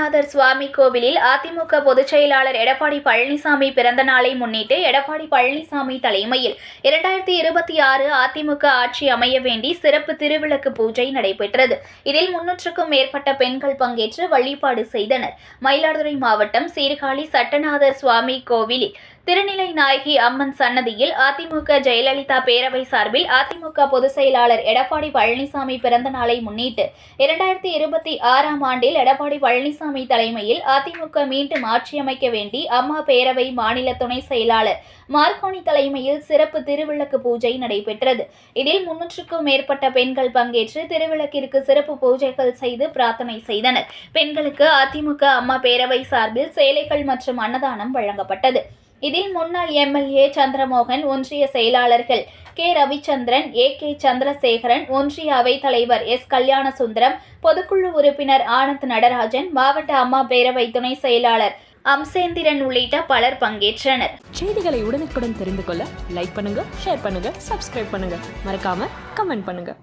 சட்டநாதர் சுவாமி கோவிலில் அதிமுக பொதுச் செயலாளர் எடப்பாடி பழனிசாமி பிறந்த நாளை முன்னிட்டு எடப்பாடி பழனிசாமி தலைமையில் 2026 அதிமுக ஆட்சி அமைய வேண்டி சிறப்பு திருவிளக்கு பூஜை நடைபெற்றது. இதில் 300க்கும் மேற்பட்ட பெண்கள் பங்கேற்று வழிபாடு செய்தனர். மயிலாடுதுறை மாவட்டம் சீர்காழி சட்டநாதர் சுவாமி கோவிலில் திருநிலை நாயகி அம்மன் சன்னதியில் அதிமுக ஜெயலலிதா பேரவை சார்பில் அதிமுக பொதுச் செயலாளர் எடப்பாடி பழனிசாமி பிறந்த நாளை முன்னிட்டு 2026 ஆண்டில் எடப்பாடி பழனிசாமி தலைமையில் அதிமுக மீண்டும் ஆட்சியமைக்க வேண்டி அம்மா பேரவை மாநில துணை செயலாளர் மார்கோனி தலைமையில் சிறப்பு திருவிளக்கு பூஜை நடைபெற்றது. இதில் 300க்கும் மேற்பட்ட பெண்கள் பங்கேற்று திருவிளக்கிற்கு சிறப்பு பூஜைகள் செய்து பிரார்த்தனை செய்தனர். பெண்களுக்கு அதிமுக அம்மா பேரவை சார்பில் சேலைகள் மற்றும் அன்னதானம் வழங்கப்பட்டது. இதில் முன்னாள் எம்எல்ஏ சந்திரமோகன், ஒன்றிய செயலாளர்கள் கே ரவிச்சந்திரன், ஏ சந்திரசேகரன், ஒன்றிய அவைத் தலைவர் எஸ் கல்யாணசுந்தரம், பொதுக்குழு உறுப்பினர் ஆனந்த் நடராஜன், மாவட்ட அம்மா பேரவை துணை செயலாளர் அம்சேந்திரன் உள்ளிட்ட பலர் பங்கேற்றனர். செய்திகளை உடனுக்குடன் தெரிந்து கொள்ள லைக் பண்ணுங்க, ஷேர் பண்ணுங்க, சப்ஸ்கிரைப் பண்ணுங்க, மறக்காம கமெண்ட் பண்ணுங்க.